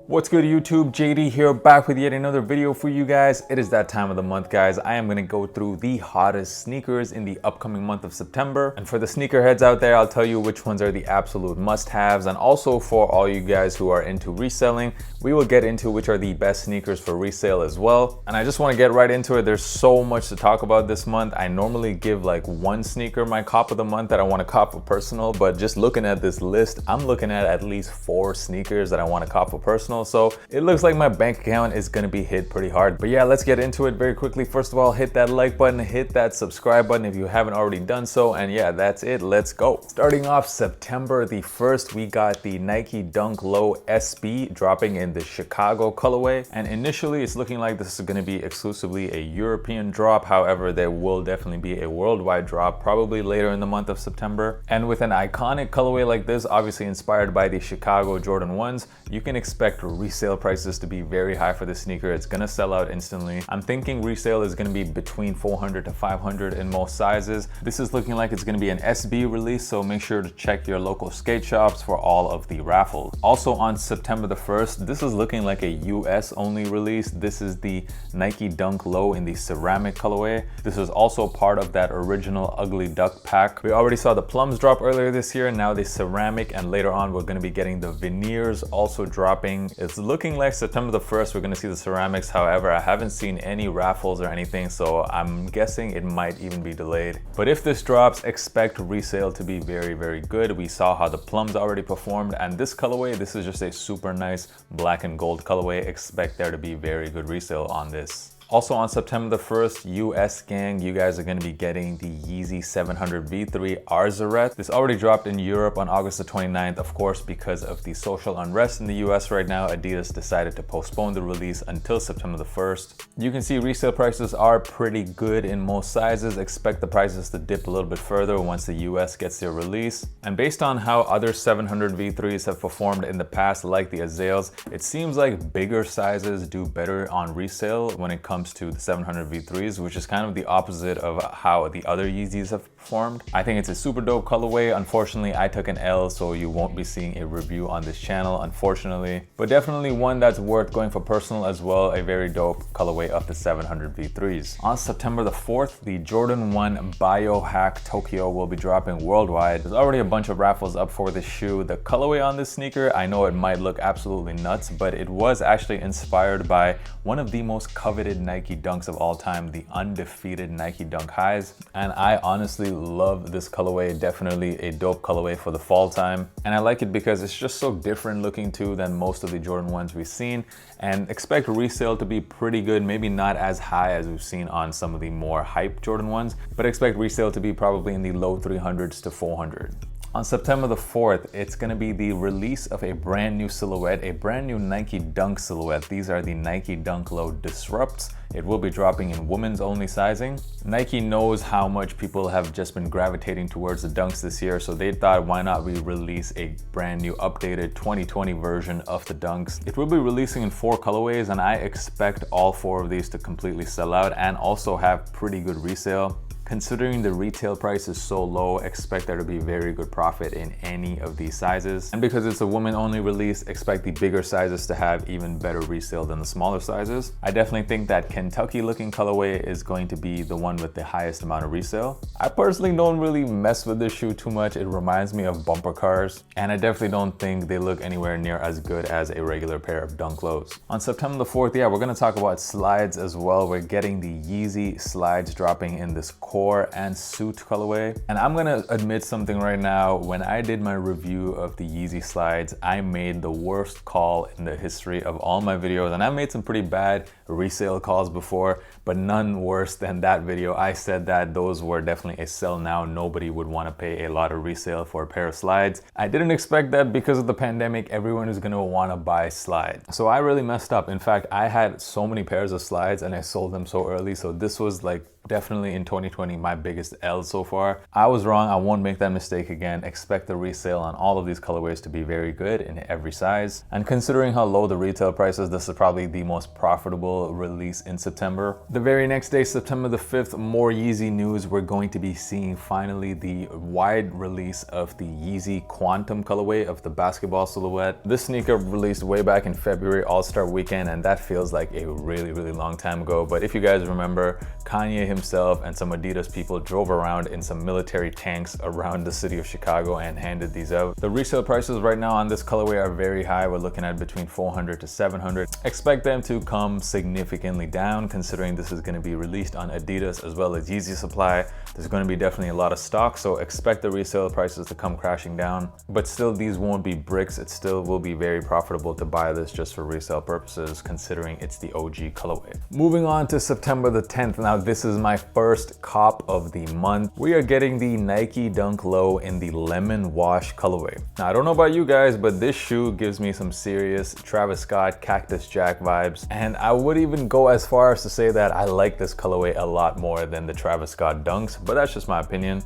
What's good YouTube? JD here, back with yet another video for you guys. It is that time of the month, guys. I am going to go through the hottest sneakers in the upcoming month of September. And for the sneakerheads out there, I'll tell you which ones are the absolute must-haves. And also for all you guys who are into reselling, we will get into which are the best sneakers for resale as well. And I just want to get right into it. There's so much to talk about this month. I normally give like one sneaker my cop of the month that I want to cop for personal, but just looking at this list, I'm looking at least 4 sneakers that I want to cop for personal. So it looks like my bank account is gonna be hit pretty hard. But yeah, let's get into it very quickly. First of all, hit that like button, hit that subscribe button if you haven't already done so. And yeah, that's it. Let's go. Starting off September the 1st, we got the Nike Dunk Low SB dropping in the Chicago colorway. And initially, it's looking like this is gonna be exclusively a European drop. However, there will definitely be a worldwide drop, probably later in the month of September. And with an iconic colorway like this, obviously inspired by the Chicago Jordan 1s, you can expect resale prices to be very high for this sneaker. It's gonna sell out instantly. I'm thinking resale is gonna be between 400 to 500 in most sizes. This is looking like it's gonna be an SB release, so make sure to check your local skate shops for all of the raffles. Also on September the 1st, this is looking like a US only release. This is the Nike Dunk Low in the ceramic colorway. This is also part of that original Ugly Duck pack. We already saw the plums drop earlier this year, now the ceramic, and later on we're gonna be getting the veneers also dropping. It's looking like September the 1st we're going to see the ceramics. However, I haven't seen any raffles or anything, so I'm guessing it might even be delayed. But if this drops, expect resale to be very, very good. We saw how the plums already performed, and this colorway, this is just a super nice black and gold colorway. Expect there to be very good resale on this. Also on September the 1st, US gang, you guys are going to be getting the Yeezy 700 V3 Arzareth. This already dropped in Europe on August the 29th. Of course, because of the social unrest in the US right now, Adidas decided to postpone the release until September the 1st. You can see resale prices are pretty good in most sizes. Expect the prices to dip a little bit further once the US gets their release. And based on how other 700 V3s have performed in the past, like the Azales, it seems like bigger sizes do better on resale when it comes to the 700 V3s, which is kind of the opposite of how the other Yeezys have performed. I think it's a super dope colorway. Unfortunately, I took an L, so you won't be seeing a review on this channel, unfortunately. But definitely one that's worth going for personal as well, a very dope colorway of the 700 V3s. On September the 4th, the Jordan 1 Biohack Tokyo will be dropping worldwide. There's already a bunch of raffles up for this shoe. The colorway on this sneaker, I know it might look absolutely nuts, but it was actually inspired by one of the most coveted Nike Dunks of all time, the undefeated Nike Dunk Highs. And I honestly love this colorway. Definitely a dope colorway for the fall time. And I like it because it's just so different looking too than most of the Jordan 1s we've seen. And expect resale to be pretty good, maybe not as high as we've seen on some of the more hyped Jordan 1s, but expect resale to be probably in the low 300s to 400. On September the 4th, it's going to be the release of a brand new silhouette, a brand new Nike Dunk silhouette. These are the Nike Dunk Low Disrupts. It will be dropping in women's only sizing. Nike knows how much people have just been gravitating towards the Dunks this year, so they thought, why not we release a brand new updated 2020 version of the Dunks. It will be releasing in 4 colorways, and I expect all 4 of these to completely sell out and also have pretty good resale. Considering the retail price is so low, expect there to be very good profit in any of these sizes. And because it's a woman only release, expect the bigger sizes to have even better resale than the smaller sizes. I definitely think that Kentucky looking colorway is going to be the one with the highest amount of resale. I personally don't really mess with this shoe too much. It reminds me of bumper cars, and I definitely don't think they look anywhere near as good as a regular pair of Dunk Lows. On September the 4th, yeah, we're gonna talk about slides as well. We're getting the Yeezy slides dropping in this core and suit colorway. And I'm gonna admit something right now. When I did my review of the Yeezy slides, I made the worst call in the history of all my videos, and I made some pretty bad resale calls before, but none worse than that video. I said that those were definitely a sell now. Nobody would want to pay a lot of resale for a pair of slides. I didn't expect that because of the pandemic, everyone is gonna want to buy slides. So I really messed up. In fact, I had so many pairs of slides and I sold them so early. So this was like definitely in 2020 my biggest L so far. I was wrong. I won't make that mistake again. Expect the resale on all of these colorways to be very good in every size. And considering how low the retail price is, this is probably the most profitable will release in September. The very next day, September the 5th, more Yeezy news. We're going to be seeing finally the wide release of the Yeezy Quantum colorway of the basketball silhouette. This sneaker released way back in February, All-Star Weekend, and that feels like a really long time ago. But if you guys remember, Kanye himself and some Adidas people drove around in some military tanks around the city of Chicago and handed these out. The resale prices right now on this colorway are very high. We're looking at between $400 to $700. Expect them to come significantly down, considering this is going to be released on Adidas as well as Yeezy Supply. There's going to be definitely a lot of stock, so expect the resale prices to come crashing down. But still, these won't be bricks. It still will be very profitable to buy this just for resale purposes, considering it's the OG colorway. Moving on to September the 10th. Now, this is my first cop of the month. We are getting the Nike Dunk Low in the Lemon Wash colorway. Now, I don't know about you guys, but this shoe gives me some serious Travis Scott Cactus Jack vibes. And I would even go as far as to say that I like this colorway a lot more than the Travis Scott Dunks, but that's just my opinion.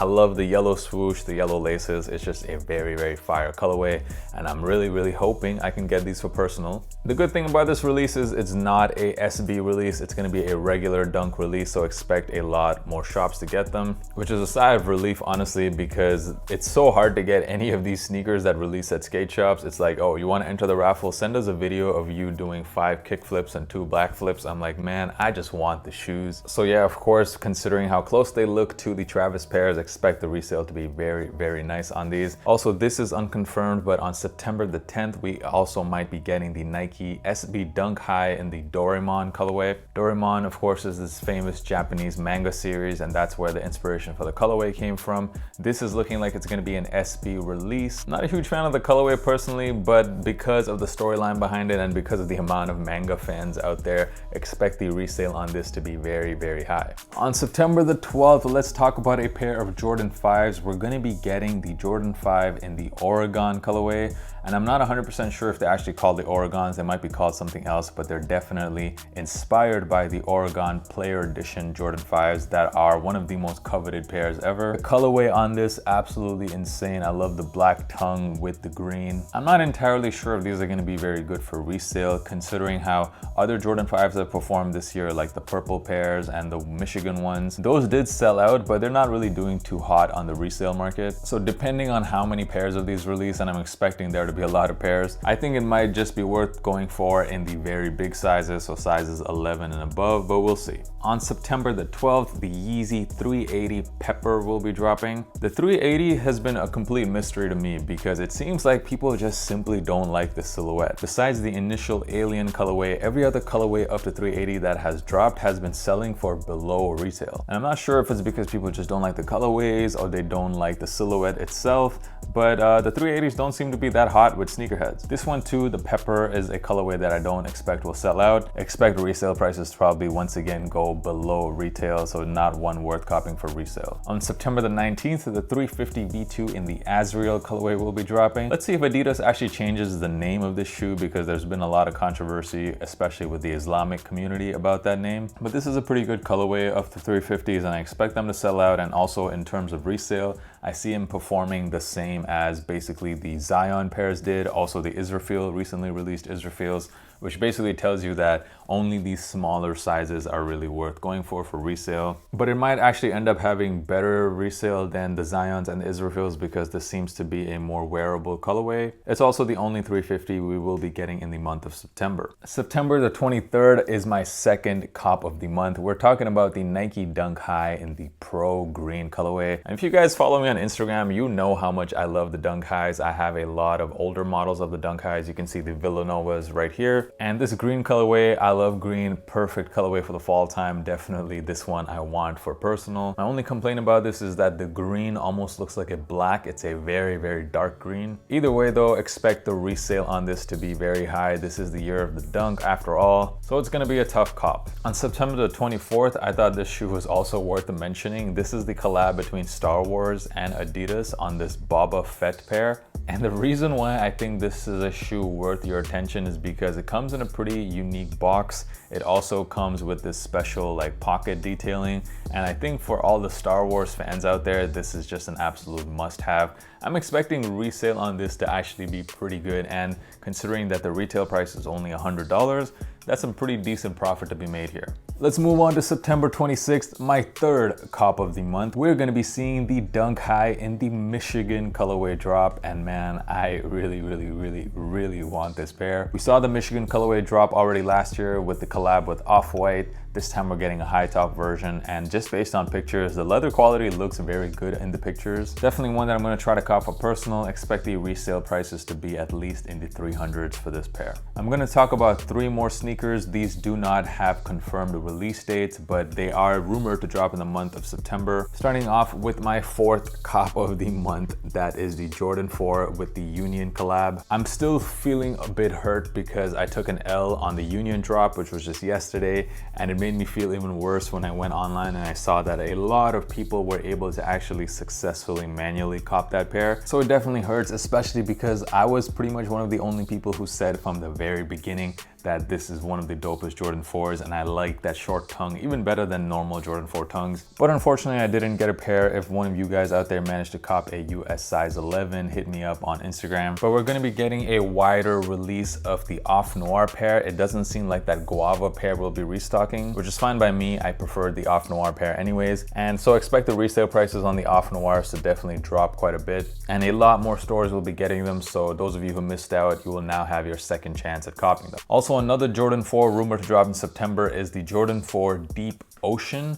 I love the yellow swoosh, the yellow laces. It's just a very fire colorway, and I'm really hoping I can get these for personal. The good thing about this release is it's not a SB release. It's gonna be a regular Dunk release, so expect a lot more shops to get them, which is a sigh of relief, honestly, because it's so hard to get any of these sneakers that release at skate shops. It's like, oh, you wanna enter the raffle? Send us a video of you doing 5 kick flips and 2 back flips. I'm like, man, I just want the shoes. So yeah, of course, considering how close they look to the Travis pairs, expect the resale to be very nice on these. Also, this is unconfirmed, but on September the 10th, we also might be getting the Nike SB Dunk High in the Doraemon colorway. Doraemon, of course, is this famous Japanese manga series, and that's where the inspiration for the colorway came from. This is looking like it's going to be an SB release. Not a huge fan of the colorway personally, but because of the storyline behind it and because of the amount of manga fans out there, expect the resale on this to be very high. On September the 12th, let's talk about a pair of Jordan 5s. We're going to be getting the Jordan 5 in the Oregon colorway, and I'm not 100% sure if they're actually called the Oregons. They might be called something else, but they're definitely inspired by the Oregon Player Edition Jordan 5s that are one of the most coveted pairs ever. The colorway on this, absolutely insane. I love the black tongue with the green. I'm not entirely sure if these are going to be very good for resale, considering how other Jordan 5s that performed this year, like the purple pairs and the Michigan ones, those did sell out, but they're not really doing too hot on the resale market. So depending on how many pairs of these release, and I'm expecting there to be a lot of pairs, I think it might just be worth going for in the very big sizes, so sizes 11 and above, but we'll see. On September the 12th, the Yeezy 380 Pepper will be dropping. The 380 has been a complete mystery to me because it seems like people just simply don't like the silhouette. Besides the initial Alien colorway, every other colorway up to 380 that has dropped has been selling for below retail. And I'm not sure if it's because people just don't like the colorways or they don't like the silhouette itself, but the 380s don't seem to be that hot with sneakerheads. This one too, the Pepper, is a colorway that I don't expect will sell out. Expect resale prices to probably once again go below retail, so not one worth copying for resale. On September the 19th, the 350 V2 in the Asriel colorway will be dropping. Let's see if Adidas actually changes the name of this shoe, because there's been a lot of controversy, especially with the Islamic community, about that name. But this is a pretty good colorway of the 350s, and I expect them to sell out. And also in terms of resale, I see him performing the same as basically the Zion pairs did, also the Israfil, recently released Israfils, which basically tells you that only these smaller sizes are really worth going for resale. But it might actually end up having better resale than the Zions and the Israfils, because this seems to be a more wearable colorway. It's also the only 350 we will be getting in the month of September. September the 23rd is my second cop of the month. We're talking about the Nike Dunk High in the Pro Green colorway. And if you guys follow me on Instagram, you know how much I love the Dunk Highs. I have a lot of older models of the Dunk Highs. You can see the Villanovas right here. And this green colorway, I love green, perfect colorway for the fall time. Definitely this one I want for personal. My only complaint about this is that the green almost looks like a black. It's a very dark green. Either way though, expect the resale on this to be very high. This is the year of the Dunk after all, so it's gonna be a tough cop. On September the 24th, I thought this shoe was also worth mentioning. This is the collab between Star Wars and Adidas on this Boba Fett pair. And the reason why I think this is a shoe worth your attention is because it comes in a pretty unique box. It also comes with this special like pocket detailing. And I think for all the Star Wars fans out there, this is just an absolute must-have. I'm expecting resale on this to actually be pretty good. And considering that the retail price is only $100, that's some pretty decent profit to be made here. Let's move on to September 26th, my third cop of the month. We're gonna be seeing the Dunk High in the Michigan colorway drop, and man, I really want this pair. We saw the Michigan colorway drop already last year with the collab with Off-White. This time we're getting a high top version, and just based on pictures, the leather quality looks very good in the pictures. Definitely one that I'm gonna try to cop for personal. Expect the resale prices to be at least in the 300s for this pair. I'm gonna talk about 3 more sneakers. These do not have confirmed release dates, but they are rumored to drop in the month of September. Starting off with my 4th cop of the month, that is the Jordan 4 with the Union collab. I'm still feeling a bit hurt because I took an L on the Union drop, which was just yesterday, and it made me feel even worse when I went online and I saw that a lot of people were able to actually successfully manually cop that pair. So it definitely hurts, especially because I was pretty much one of the only people who said from the very beginning that this is one of the dopest Jordan 4s, and I like that short tongue even better than normal Jordan 4 tongues. But unfortunately, I didn't get a pair. If one of you guys out there managed to cop a US size 11, hit me up on Instagram. But we're gonna be getting a wider release of the Off Noir pair. It doesn't seem like that Guava pair will be restocking, which is fine by me. I prefer the Off Noir pair anyways. And so expect the resale prices on the Off Noirs to definitely drop quite a bit. And a lot more stores will be getting them. So those of you who missed out, you will now have your second chance at copying them. Also, another Jordan 4 rumored to drop in September is the Jordan 4 Deep Ocean.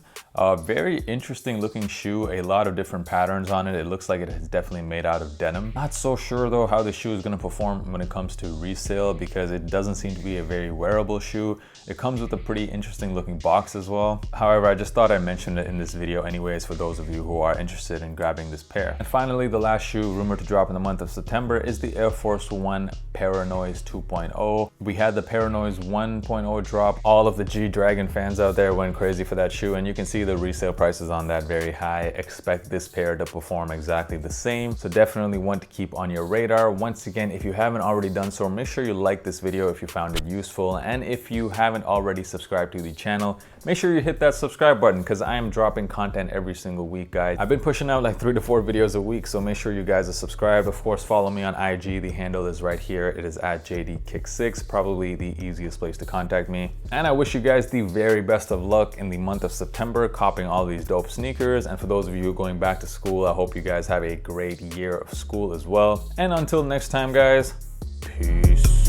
Very interesting looking shoe, a lot of different patterns on it. It looks like it is definitely made out of denim. Not so sure though how the shoe is going to perform when it comes to resale, because it doesn't seem to be a very wearable shoe. It comes with a pretty interesting looking box as well. However, I just thought I'd mention it in this video anyways for those of you who are interested in grabbing this pair. And finally, the last shoe rumored to drop in the month of September is the Air Force One Paranoise 2.0. We had the Paranoise 1.0 drop. All of the G-Dragon fans out there went crazy for that shoe, and you can see the resale prices on that very high. Expect this pair to perform exactly the same, so definitely one to keep on your radar. Once again, if you haven't already done so, make sure you like this video if you found it useful, and if you haven't already subscribed to the channel, make sure you hit that subscribe button, because I am dropping content every single week, guys. I've been pushing out like 3 to 4 videos a week, so make sure you guys are subscribed. Of course, follow me on IG. The handle is right here. It is at JDKick6, probably the easiest place to contact me. And I wish you guys the very best of luck in the month of September, copping all these dope sneakers. And for those of you who are going back to school, I hope you guys have a great year of school as well. And until next time, guys, peace.